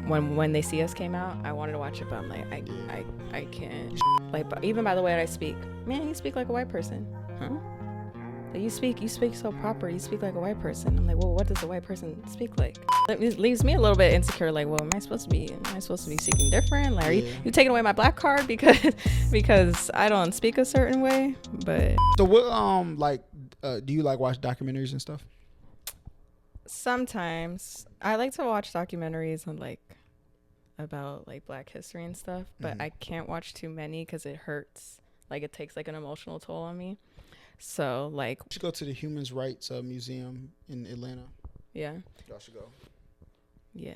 when They See Us came out, I wanted to watch it, but I'm like, I can't. Like, even by the way that I speak, man, you speak like a white person, huh? Like, you speak so proper. You speak like a white person. I'm like, well, what does a white person speak like? That leaves me a little bit insecure. Like, well, am I supposed to be speaking different? Like, are you taking away my black card because I don't speak a certain way? But so what? Do you like watch documentaries and stuff? Sometimes I like to watch documentaries on about like Black history and stuff, but I can't watch too many because it hurts. Like, it takes like an emotional toll on me. So like, you should go to the Human Rights Museum in Atlanta. Yeah. Y'all should go. Yeah,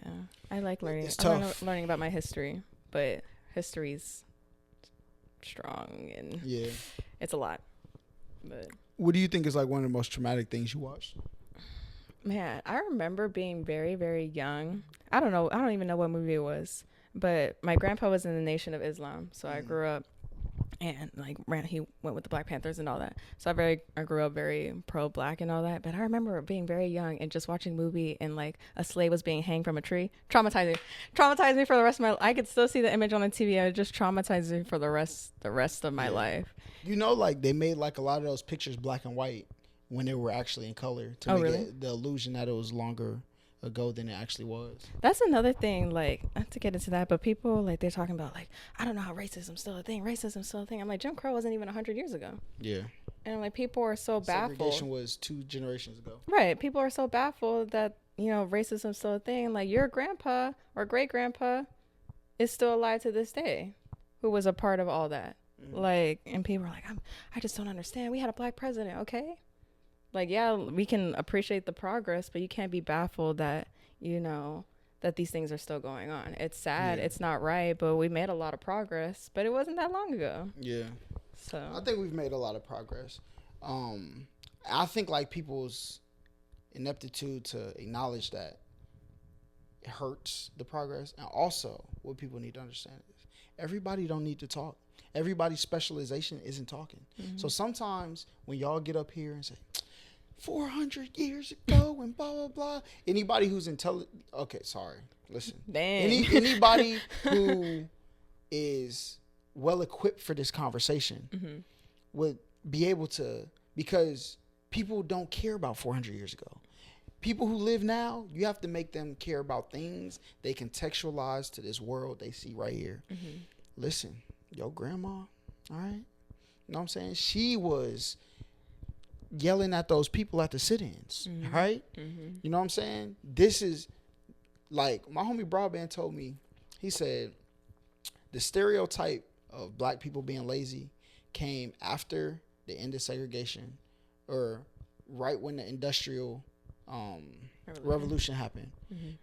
I like learning. It's tough. Learning about my history, but history's strong and it's a lot. But what do you think is like one of the most traumatic things you watched? Man, I remember being very, very young. I don't know. I don't even know what movie it was, but my grandpa was in the Nation of Islam, so I grew up. And like he went with the Black Panthers and all that. So I grew up very pro-Black and all that. But I remember being very young and just watching a movie and like a slave was being hanged from a tree. Traumatized me for the rest of my life. I could still see the image on the TV. It just traumatized me for the rest of my life. You know, like they made like a lot of those pictures black and white when they were actually in color to make it the illusion that it was longer ago than it actually was. That's another thing, like, not to get into that, but people like they're talking about like, I don't know how racism's still a thing. I'm like, Jim Crow wasn't even 100 years ago. Yeah. And I'm like, people are so baffled. Segregation was 2 generations ago. Right. People are so baffled that, racism's still a thing. Like, your grandpa or great grandpa is still alive to this day, who was a part of all that. Like, and people are like, I just don't understand. We had a Black president. Okay. Like, yeah, we can appreciate the progress, but you can't be baffled that, that these things are still going on. It's sad. Yeah. It's not right, but we made a lot of progress, but it wasn't that long ago. Yeah. So I think we've made a lot of progress. I think like people's ineptitude to acknowledge that it hurts the progress. And also what people need to understand is everybody don't need to talk. Everybody's specialization isn't talking. Mm-hmm. So sometimes when y'all get up here and say, 400 years ago and blah, blah, blah. Anybody who's intelligent. Okay, sorry. Listen. Anybody who is well equipped for this conversation would be able to, because people don't care about 400 years ago. People who live now, you have to make them care about things they contextualize to this world they see right here. Mm-hmm. Listen, your grandma, all right? You know what I'm saying? She was yelling at those people at the sit-ins, right? Mm-hmm. You know what I'm saying? This is like my homie Broadband told me. He said the stereotype of Black people being lazy came after the end of segregation, or right when the industrial revolution happened,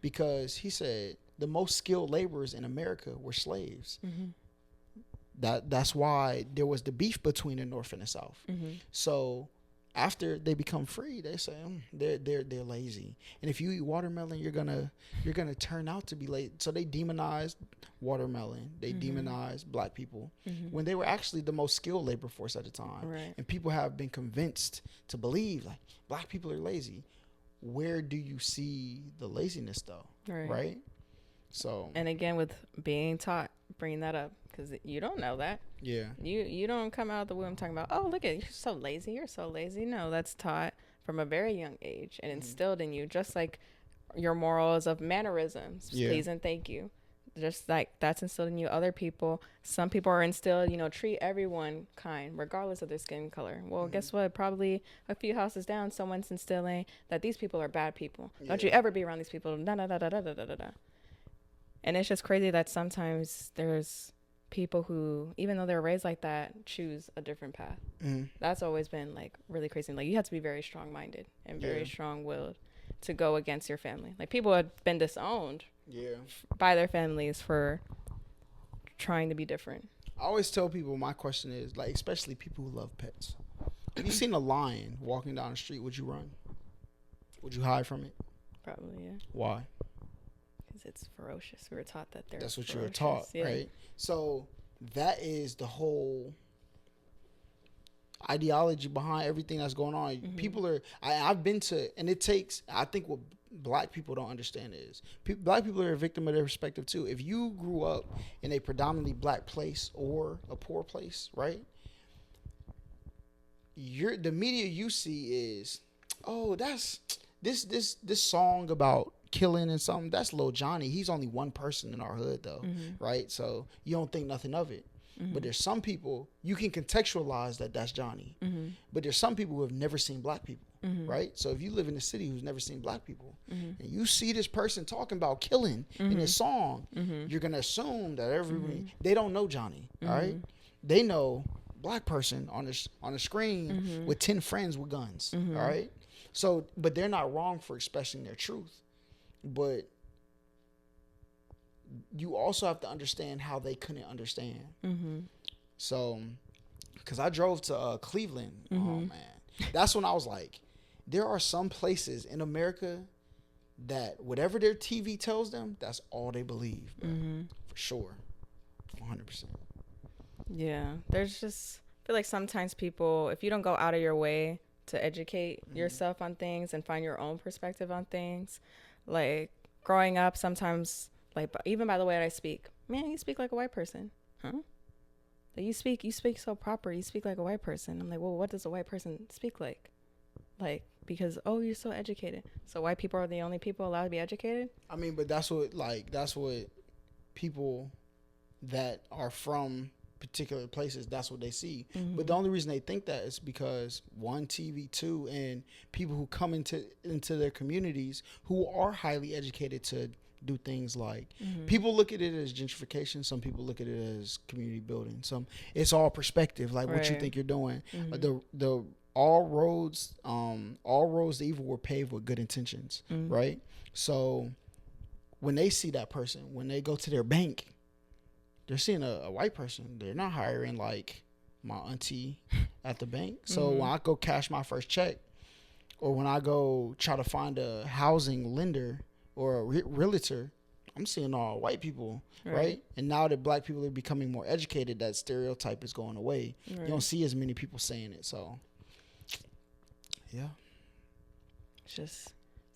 because he said the most skilled laborers in America were slaves. That's why there was the beef between the North and the South. So after they become free, they say they're lazy, and if you eat watermelon, you're gonna turn out to be lazy. So they demonized watermelon. They demonized Black people when they were actually the most skilled labor force at the time. Right. And people have been convinced to believe like Black people are lazy. Where do you see the laziness though? Right? So, and again, with being taught, bringing that up, because you don't know that. Yeah. You don't come out of the womb talking about, oh, look at you, you're so lazy. You're so lazy. No, that's taught from a very young age and instilled in you, just like your morals of mannerisms, please and thank you. Just like that's instilled in you. Other people, some people are instilled, treat everyone kind, regardless of their skin color. Well, guess what? Probably a few houses down, someone's instilling that these people are bad people. Yeah. Don't you ever be around these people. Da da da da da da da da. And it's just crazy that sometimes there's people who, even though they're raised like that, choose a different path. That's always been like really crazy. Like, you have to be very strong-minded and very strong-willed to go against your family. Like, people have been disowned by their families for trying to be different. I always tell people, my question is, like, especially people who love pets. If you seen a lion walking down the street, would you run? Would you hide from it? Probably, yeah. Why? It's ferocious. We were taught that that's what you were taught, right? So that is the whole ideology behind everything that's going on. People are, I've been to, and it takes, I think what black people don't understand is black people are a victim of their perspective too. If you grew up in a predominantly black place or a poor place, right? The media you see is, oh, that's this song about killing and something. That's Lil Johnny. He's only one person in our hood though, right? So you don't think nothing of it. But there's some people you can contextualize that's Johnny. But there's some people who have never seen black people, right? So if you live in a city who's never seen black people, and you see this person talking about killing in this song, you're gonna assume that everybody they don't know Johnny, all right? They know black person on the screen with 10 friends with guns, all right? So, but they're not wrong for expressing their truth, but you also have to understand how they couldn't understand. So, because I drove to Cleveland, oh man, that's when I was like, there are some places in America that whatever their TV tells them, that's all they believe, for sure, 100%. Yeah, there's just, I feel like sometimes people, if you don't go out of your way to educate yourself on things and find your own perspective on things, like growing up, sometimes, like even by the way that I speak, man, you speak like a white person, huh? Like you speak so proper. You speak like a white person. I'm like, well, what does a white person speak like? Like, because you're so educated. So white people are the only people allowed to be educated? I mean, but that's what people that are from particular places, that's what they see. But the only reason they think that is because one, TV, two, and people who come into their communities who are highly educated to do things like people look at it as gentrification, some people look at it as community building, it's all perspective, like what you think you're doing. The all roads to evil were paved with good intentions, right? So when they see that person, when they go to their bank, they're seeing a white person. They're not hiring like my auntie at the bank. So when I go cash my first check, or when I go try to find a housing lender or a realtor, I'm seeing all white people, right? And now that black people are becoming more educated, that stereotype is going away. You don't see as many people saying it. So, yeah. It's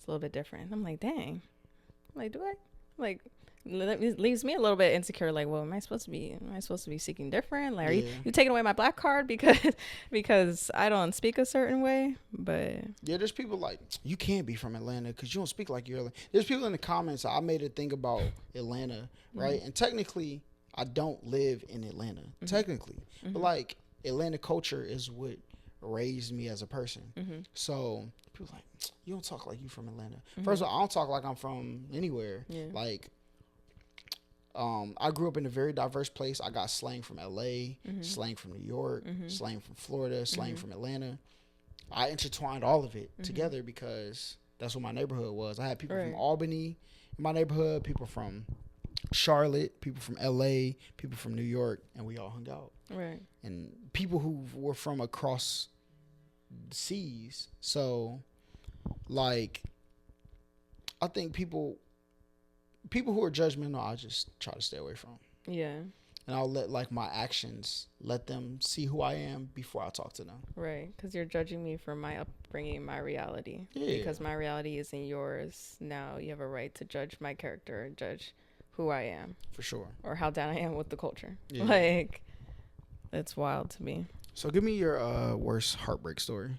a little bit different. I'm like, dang. I'm like, do I? Like, it leaves me a little bit insecure. Like, well, am I supposed to be seeking different? Like, are you taking away my black card because I don't speak a certain way? But yeah, there's people like, you can't be from Atlanta because you don't speak like you're. There's people in the comments. I made a thing about Atlanta, right? And technically, I don't live in Atlanta, technically, but like Atlanta culture is what raised me as a person. So people like, you don't talk like you from Atlanta. First of all, I don't talk like I'm from anywhere. Like, I grew up in a very diverse place. I got slang from LA, slang from New York, slang from Florida, slang from Atlanta. I intertwined all of it together because that's what my neighborhood was. I had people from Albany in my neighborhood, people from Charlotte, people from LA, people from New York, and we all hung out. Right. And people who were from across the seas. So, like, I think people who are judgmental, I just try to stay away from. Yeah. And I'll let like my actions let them see who I am before I talk to them. Right, because you're judging me for my upbringing, my reality. Yeah. Because my reality isn't yours. Now you have a right to judge my character and judge who I am. For sure. Or how down I am with the culture. Yeah. Like, it's wild to me. So give me your worst heartbreak story.